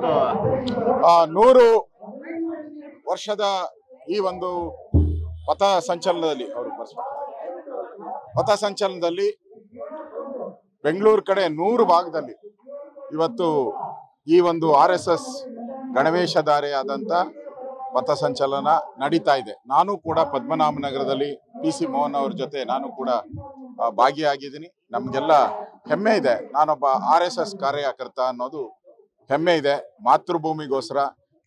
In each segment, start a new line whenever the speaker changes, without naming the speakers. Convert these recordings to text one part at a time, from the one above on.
ಒಂದು
100 ವರ್ಷದ ಈ ಒಂದು ಪಥಸಂಚಲನದಲ್ಲಿ ಬೆಂಗಳೂರು ಕಡೆ 100 ಭಾಗದಲ್ಲಿ ಇವತ್ತು ಈ ಒಂದು RSS ಗಣವೇಶಧಾರಿಯಾದಂಥ ಪಥಸಂಚಲನ ನಡೀತಾ ಇದೆ. ನಾನು ಕೂಡ ಪದ್ಮನಾಭನಗರದಲ್ಲಿ PC ಮೋಹನ್ ಅವ್ರ ಜೊತೆ ನಾನು ಕೂಡ ಭಾಗಿಯಾಗಿದ್ದೀನಿ. ನಮಗೆಲ್ಲ ಹೆಮ್ಮೆ ಇದೆ, ನಾನೊಬ್ಬ RSS ಕಾರ್ಯಕರ್ತ ಅನ್ನೋದು ಹೆಮ್ಮೆ ಇದೆ. ಮಾತೃಭೂಮಿಗೋಸ್ಕರ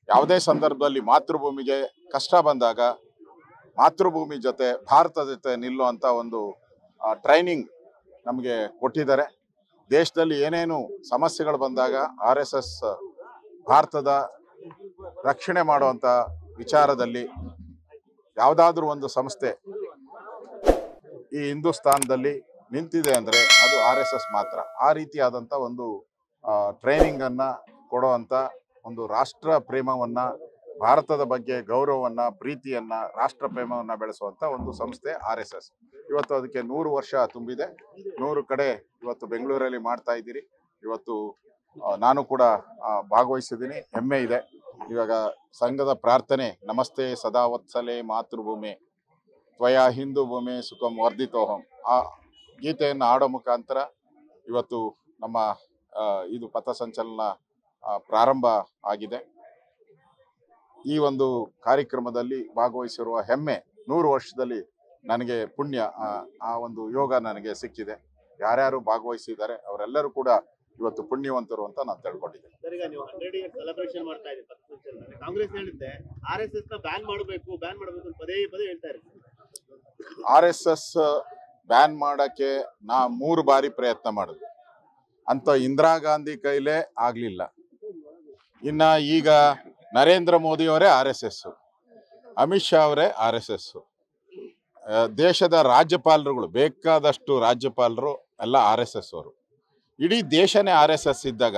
ಯಾವುದೇ ಸಂದರ್ಭದಲ್ಲಿ ಮಾತೃಭೂಮಿಗೆ ಕಷ್ಟ ಬಂದಾಗ ಮಾತೃಭೂಮಿ ಜೊತೆ ಭಾರತದ ಜೊತೆ ನಿಲ್ಲುವಂಥ ಒಂದು ಟ್ರೈನಿಂಗ್ ನಮಗೆ ಕೊಟ್ಟಿದ್ದಾರೆ. ದೇಶದಲ್ಲಿ ಏನೇನು ಸಮಸ್ಯೆಗಳು ಬಂದಾಗ RSS ಭಾರತದ ರಕ್ಷಣೆ ಮಾಡುವಂಥ ವಿಚಾರದಲ್ಲಿ ಯಾವುದಾದ್ರೂ ಒಂದು ಸಂಸ್ಥೆ ಈ ಹಿಂದೂಸ್ತಾನದಲ್ಲಿ ನಿಂತಿದೆ ಅಂದರೆ ಅದು RSS ಮಾತ್ರ. ಆ ರೀತಿಯಾದಂಥ ಒಂದು ಟ್ರೈನಿಂಗನ್ನು ಕೊಡುವಂಥ ಒಂದು ರಾಷ್ಟ್ರ ಪ್ರೇಮವನ್ನು, ಭಾರತದ ಬಗ್ಗೆ ಗೌರವವನ್ನು, ಪ್ರೀತಿಯನ್ನು, ರಾಷ್ಟ್ರ ಪ್ರೇಮವನ್ನು ಬೆಳೆಸುವಂಥ ಒಂದು ಸಂಸ್ಥೆ RSS. ಇವತ್ತು ಅದಕ್ಕೆ 100 ವರ್ಷ ತುಂಬಿದೆ. 100 ಕಡೆ ಇವತ್ತು ಬೆಂಗಳೂರಲ್ಲಿ ಮಾಡ್ತಾ ಇದ್ದೀರಿ. ಇವತ್ತು ನಾನು ಕೂಡ ಭಾಗವಹಿಸಿದ್ದೀನಿ, ಹೆಮ್ಮೆ ಇದೆ. ಇವಾಗ ಸಂಘದ ಪ್ರಾರ್ಥನೆ ನಮಸ್ತೆ ಸದಾ ವತ್ಸಲೆ ಮಾತೃಭೂಮಿ ತ್ವಯಾ ಹಿಂದೂ ಭೂಮಿ ಸುಖಂ ವರ್ಧಿತೋಹಂ ಆ ಗೀತೆಯನ್ನು ಆಡೋ ಮುಖಾಂತರ ಇವತ್ತು ನಮ್ಮ ಇದು ಪಥಸಂಚಲನ ಪ್ರಾರಂಭ ಆಗಿದೆ. ಈ ಒಂದು ಕಾರ್ಯಕ್ರಮದಲ್ಲಿ ಭಾಗವಹಿಸಿರುವ ಹೆಮ್ಮೆ 100 ವರ್ಷದಲ್ಲಿ ನನಗೆ ಪುಣ್ಯ, ಆ ಒಂದು ಯೋಗ ನನಗೆ ಸಿಕ್ಕಿದೆ. ಯಾರ್ಯಾರು ಭಾಗವಹಿಸಿದ್ದಾರೆ ಅವರೆಲ್ಲರೂ ಕೂಡ ಇವತ್ತು ಪುಣ್ಯವಂತರು ಅಂತ ನಾನು ತಿಳ್ಕೊಂಡಿದ್ದೆ.
ಸೆಲೆಬ್ರೇಷನ್ ಮಾಡ್ತಾ ಇದೆ ಪಥಸಂಚಲನ. ಕಾಂಗ್ರೆಸ್ ಹೇಳಿದ್ದೆ RSS ನ ಬ್ಯಾನ್ ಮಾಡಬೇಕು ಅಂತ ಪದೇ ಹೇಳ್ತಾ ಇದ್ದಾರೆ.
RSS ಬ್ಯಾನ್ ಮಾಡಕ್ಕೆ ನಾ 3 ಬಾರಿ ಪ್ರಯತ್ನ ಮಾಡಿದ್ವಿ, ಅಂತ ಇಂದಿರಾ ಗಾಂಧಿ ಕೈಲೇ ಆಗ್ಲಿಲ್ಲ. ಇನ್ನ ಈಗ ನರೇಂದ್ರ ಮೋದಿ ಅವರೇ RSS, ಅಮಿತ್ ಶಾ ಅವರೇ RSS, ದೇಶದ ರಾಜ್ಯಪಾಲರುಗಳು ಬೇಕಾದಷ್ಟು ರಾಜ್ಯಪಾಲರು ಎಲ್ಲ RSS ಅವರು. ಇಡೀ ದೇಶನೇ RSS ಇದ್ದಾಗ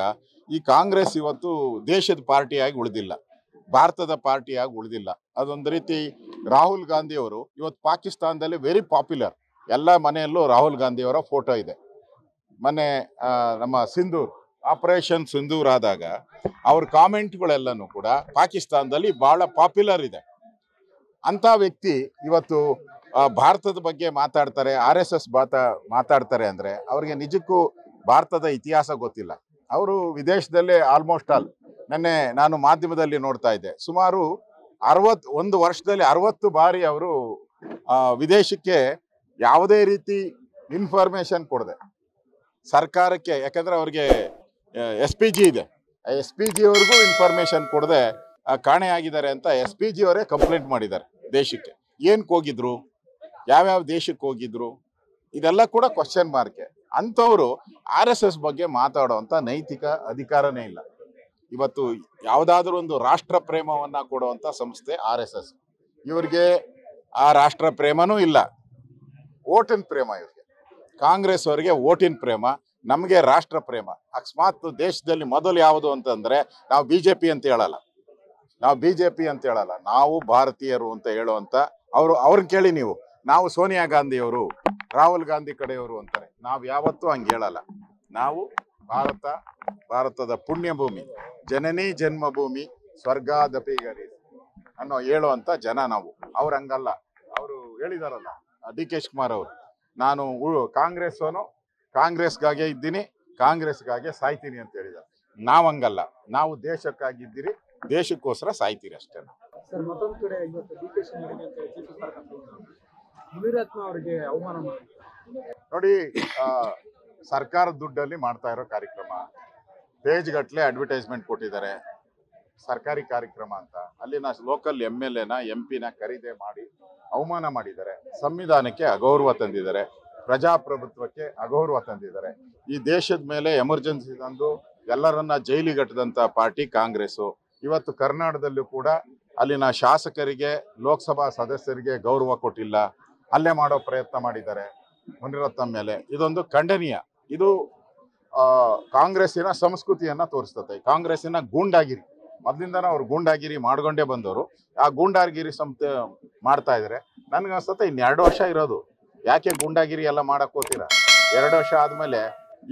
ಈ ಕಾಂಗ್ರೆಸ್ ಇವತ್ತು ದೇಶದ ಪಾರ್ಟಿಯಾಗಿ ಉಳಿದಿಲ್ಲ, ಭಾರತದ ಪಾರ್ಟಿಯಾಗಿ ಉಳಿದಿಲ್ಲ. ಅದೊಂದು ರೀತಿ ರಾಹುಲ್ ಗಾಂಧಿ ಅವರು ಇವತ್ತು ಪಾಕಿಸ್ತಾನದಲ್ಲಿ ವೆರಿ ಪಾಪ್ಯುಲರ್, ಎಲ್ಲ ಮನೆಯಲ್ಲೂ ರಾಹುಲ್ ಗಾಂಧಿ ಅವರ ಫೋಟೋ ಇದೆ. ಮೊನ್ನೆ ನಮ್ಮ ಸಿಂಧೂರ್ ಆಪರೇಷನ್ ಸಿಂಧೂರ್ ಆದಾಗ ಅವ್ರ ಕಾಮೆಂಟ್ಗಳೆಲ್ಲನೂ ಕೂಡ ಪಾಕಿಸ್ತಾನದಲ್ಲಿ ಬಹಳ ಪಾಪ್ಯುಲರ್ ಇದೆ. ಅಂಥ ವ್ಯಕ್ತಿ ಇವತ್ತು ಭಾರತದ ಬಗ್ಗೆ ಮಾತಾಡ್ತಾರೆ, RSS ಮಾತಾಡ್ತಾರೆ ಅಂದರೆ ಅವ್ರಿಗೆ ನಿಜಕ್ಕೂ ಭಾರತದ ಇತಿಹಾಸ ಗೊತ್ತಿಲ್ಲ. ಅವರು ವಿದೇಶದಲ್ಲೇ ಆಲ್ಮೋಸ್ಟ್ ಆಲ್, ನೆನ್ನೆ ನಾನು ಮಾಧ್ಯಮದಲ್ಲಿ ನೋಡ್ತಾ ಇದ್ದೆ, ಸುಮಾರು 61 ವರ್ಷದಲ್ಲಿ 60 ಬಾರಿ ಅವರು ವಿದೇಶಕ್ಕೆ ಯಾವುದೇ ರೀತಿ ಇನ್ಫಾರ್ಮೇಶನ್ ಕೊಡದೆ ಸರ್ಕಾರಕ್ಕೆ, ಯಾಕಂದ್ರೆ ಅವ್ರಿಗೆ SPG ಇದೆ, SPG ಅವ್ರಿಗೂ ಇನ್ಫಾರ್ಮೇಶನ್ ಕೊಡದೆ ಕಾಣೆಯಾಗಿದ್ದಾರೆ ಅಂತ SPG ಅವರೇ ಕಂಪ್ಲೇಂಟ್ ಮಾಡಿದ್ದಾರೆ ದೇಶಕ್ಕೆ. ಏನಕ್ಕೆ ಹೋಗಿದ್ರು, ಯಾವ್ಯಾವ ದೇಶಕ್ಕೆ ಹೋಗಿದ್ರು, ಇದೆಲ್ಲ ಕೂಡ ಕ್ವಶನ್ ಮಾರ್ಕೆ. ಅಂಥವ್ರು RSS ಬಗ್ಗೆ ಮಾತಾಡುವಂಥ ನೈತಿಕ ಅಧಿಕಾರನೇ ಇಲ್ಲ. ಇವತ್ತು ಯಾವುದಾದ್ರೂ ಒಂದು ರಾಷ್ಟ್ರ ಪ್ರೇಮವನ್ನು ಕೊಡುವಂಥ ಸಂಸ್ಥೆ RSS. ಇವ್ರಿಗೆ ಆ ರಾಷ್ಟ್ರ ಪ್ರೇಮನೂ ಇಲ್ಲ, ಓಟಿನ ಪ್ರೇಮ ಇವ್ರಿಗೆ. ಕಾಂಗ್ರೆಸ್ ಅವರಿಗೆ ಓಟಿನ ಪ್ರೇಮ, ನಮಗೆ ರಾಷ್ಟ್ರ ಪ್ರೇಮ. ಅಕಸ್ಮಾತ್ ದೇಶದಲ್ಲಿ ಮೊದಲು ಯಾವುದು ಅಂತಂದ್ರೆ ನಾವು BJP ಅಂತ ಹೇಳಲ್ಲ, ನಾವು ಭಾರತೀಯರು ಅಂತ ಹೇಳುವಂತ ಅವ್ರನ್ನ ಕೇಳಿ ನೀವು. ನಾವು ಸೋನಿಯಾ ಗಾಂಧಿಯವರು, ರಾಹುಲ್ ಗಾಂಧಿ ಕಡೆಯವರು ಅಂತಾರೆ. ನಾವು ಯಾವತ್ತೂ ಹಂಗೆ ಹೇಳಲ್ಲ. ನಾವು ಭಾರತದ ಪುಣ್ಯಭೂಮಿ, ಜನನಿ ಜನ್ಮಭೂಮಿ ಸ್ವರ್ಗಾದಪಿ ಗರಿ ಅನ್ನೋ ಹೇಳುವಂತ ಜನ ನಾವು. ಅವ್ರು ಹಂಗಲ್ಲ. ಅವರು ಹೇಳಿದಾರಲ್ಲ DK ಶಿವಕುಮಾರ್ ಅವರು, ನಾನು ಕಾಂಗ್ರೆಸ್ಗಾಗೆ ಇದ್ದೀನಿ, ಕಾಂಗ್ರೆಸ್ಗಾಗೆ ಸಾಯ್ತೀನಿ ಅಂತ ಹೇಳಿದ್ದಾರೆ. ನಾವು ಹಂಗಲ್ಲ, ನಾವು ದೇಶಕ್ಕಾಗಿದ್ದೀರಿ, ದೇಶಕ್ಕೋಸ್ಕರ ಸಾಯ್ತೀರಿ ಅಷ್ಟೇ.
ಸರ್, ಮತ್ತೊಂದು ಕಡೆ ಇವತ್ತು DK ಶಿವಕುಮಾರ್ ಮುನಿರತ್ನ ಅವರಿಗೆ ಅವಮಾನ ಮಾಡಿ
ನೋಡಿ, ಸರ್ಕಾರದ ದುಡ್ಡಲ್ಲಿ ಮಾಡ್ತಾ ಇರೋ ಕಾರ್ಯಕ್ರಮ, ಪೇಜ್ ಗಟ್ಟಲೆ ಅಡ್ವರ್ಟೈಸ್ಮೆಂಟ್ ಕೊಟ್ಟಿದ್ದಾರೆ, ಸರ್ಕಾರಿ ಕಾರ್ಯಕ್ರಮ ಅಂತ. ಅಲ್ಲಿನ ಲೋಕಲ್ MLA MP ಖರೀದಿ ಮಾಡಿ ಅವಮಾನ ಮಾಡಿದ್ದಾರೆ. ಸಂವಿಧಾನಕ್ಕೆ ಅಗೌರವ ತಂದಿದ್ದಾರೆ, ಪ್ರಜಾಪ್ರಭುತ್ವಕ್ಕೆ ಅಗೌರವ ತಂದಿದ್ದಾರೆ. ಈ ದೇಶದ ಮೇಲೆ ಎಮರ್ಜೆನ್ಸಿ ತಂದು ಎಲ್ಲರನ್ನ ಜೈಲಿಗಟ್ಟದಂತ ಪಾರ್ಟಿ ಕಾಂಗ್ರೆಸ್ಸು. ಇವತ್ತು ಕರ್ನಾಟಕದಲ್ಲೂ ಕೂಡ ಅಲ್ಲಿನ ಶಾಸಕರಿಗೆ, ಲೋಕಸಭಾ ಸದಸ್ಯರಿಗೆ ಗೌರವ ಕೊಟ್ಟಿಲ್ಲ, ಹಲ್ಲೆ ಮಾಡೋ ಪ್ರಯತ್ನ ಮಾಡಿದ್ದಾರೆ ಮುನಿರತ್ನ ಮೇಲೆ. ಇದೊಂದು ಖಂಡನೀಯ. ಇದು ಕಾಂಗ್ರೆಸ್ಸಿನ ಸಂಸ್ಕೃತಿಯನ್ನ ತೋರಿಸ್ತದೆ. ಕಾಂಗ್ರೆಸ್ಸಿನ ಗೂಂಡಾಗಿರಿ, ಮೊದಲಿಂದನೂ ಅವ್ರು ಗೂಂಡಾಗಿರಿ ಮಾಡ್ಕೊಂಡೇ ಬಂದವರು. ಆ ಗೂಂಡಾಗಿರಿ ಮಾಡ್ತಾ ಇದ್ದಾರೆ. ನನ್ಗೆ ಅನ್ಸುತ್ತೆ ಇನ್ನು 2 ವರ್ಷ ಇರೋದು. ಯಾಕೆ ಗೂಂಡಾಗಿರಿ ಎಲ್ಲ ಮಾಡಕ್ ಹೋಗ್ತೀರಾ? 2 ವರ್ಷ ಆದ್ಮೇಲೆ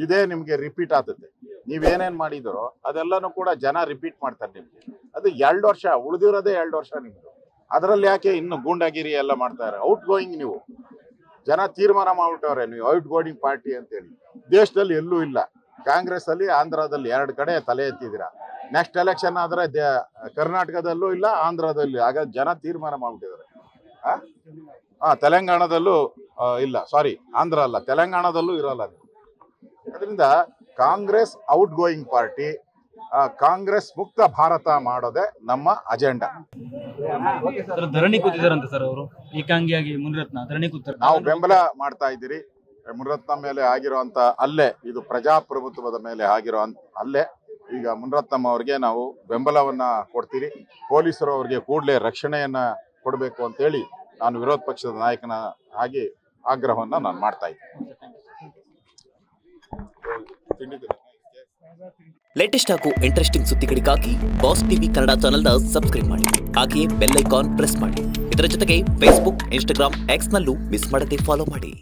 ಇದೇ ನಿಮ್ಗೆ ರಿಪೀಟ್ ಆಗ್ತದೆ. ನೀವೇನೇನ್ ಮಾಡಿದಿರೋ ಅದೆಲ್ಲನೂ ಕೂಡ ಜನ ರಿಪೀಟ್ ಮಾಡ್ತಾರೆ ನಿಮ್ಗೆ. ಅದು 2 ವರ್ಷ ಉಳಿದಿರೋದೇ 2 ವರ್ಷ ನಿಮ್ದು. ಅದರಲ್ಲಿ ಯಾಕೆ ಇನ್ನು ಗೂಂಡಾಗಿರಿ ಎಲ್ಲ ಮಾಡ್ತಾರೆ? ಔಟ್ ಗೋಯಿಂಗ್ ನೀವು ಜನ ತೀರ್ಮಾನ ಮಾಡ್ಬಿಟ್ಟವ್ರೆ ನೀವು ಔಟ್ ಗೋಯಿಂಗ್ ಪಾರ್ಟಿ ಅಂತೇಳಿ. ದೇಶದಲ್ಲಿ ಎಲ್ಲೂ ಇಲ್ಲ. ಕಾಂಗ್ರೆಸ್ ಅಲ್ಲಿ ಆಂಧ್ರದಲ್ಲಿ 2 ಕಡೆ ತಲೆ ಎತ್ತಿದ್ದೀರಾ. ನೆಕ್ಸ್ಟ್ ಎಲೆಕ್ಷನ್ ಆದ್ರೆ ಕರ್ನಾಟಕದಲ್ಲೂ ಇಲ್ಲ, ಆಂಧ್ರದಲ್ಲೂ. ಆಗ ಜನ ತೀರ್ಮಾನ ಮಾಡ್ಬಿಟ್ಟಿದ್ದಾರೆ. ತೆಲಂಗಾಣದಲ್ಲೂ ಇಲ್ಲ, ಸಾರಿ ಆಂಧ್ರ ಅಲ್ಲ, ತೆಲಂಗಾಣದಲ್ಲೂ ಇರಲ್ಲ. ಅದರಿಂದ Congress out going party, Congress ಮುಕ್ತ ಭಾರತ ಮಾಡೋದೇ ನಮ್ಮ ಅಜೆಂಡಾ.
ಧರಣಿ ಕೂತಿದಾರಂತ ಸರ್ ಅವರು ಏಕಾಂಗಿಯಾಗಿ ಮುನಿರತ್ನ ಧರಣಿ ಕೂತಾರೆ.
ನಾವು ಬೆಂಬಲ ಮಾಡ್ತಾ ಇದ್ದೀರಿ. ಮುನಿರತ್ನ ಮೇಲೆ ಆಗಿರುವಂತ ಅಲ್ಲೇ ಇದು ಪ್ರಜಾಪ್ರಭುತ್ವದ ಮೇಲೆ ಆಗಿರೋ ಅಲ್ಲೇ ಈಗ ಮುನಿರತ್ನಂ ಅವ್ರಿಗೆ ನಾವು ಬೆಂಬಲವನ್ನ ಕೊಡ್ತೀರಿ. ಪೊಲೀಸರು ಅವ್ರಿಗೆ ಕೂಡಲೇ ರಕ್ಷಣೆಯನ್ನ ಕೊಡಬೇಕು ಅಂತೇಳಿ ನಾನು ವಿರೋಧ ಪಕ್ಷದ ನಾಯಕನ ಆಗಿ ಆಗ್ರಹವನ್ನ ನಾನು ಮಾಡ್ತಾ ಇದ್ದೀನಿ.
ಲೇಟೆಸ್ಟ್ ಹಾಗೂ ಇಂಟ್ರೆಸ್ಟಿಂಗ್ ಸುದ್ದಿಗಳಿಗಾಗಿ ಬಾಸ್ ಟಿವಿ ಕನ್ನಡ ಚಾನೆಲ್ನ ಸಬ್ಸ್ಕ್ರೈಬ್ ಮಾಡಿ. ಹಾಗೆಯೇ ಬೆಲ್ ಐಕಾನ್ ಪ್ರೆಸ್ ಮಾಡಿ. ಇದರ ಜೊತೆಗೆ ಫೇಸ್ಬುಕ್, ಇನ್ಸ್ಟಾಗ್ರಾಮ್, ಎಕ್ಸ್ ನಲ್ಲೂ ಮಿಸ್ ಮಾಡದೆ ಫಾಲೋ ಮಾಡಿ.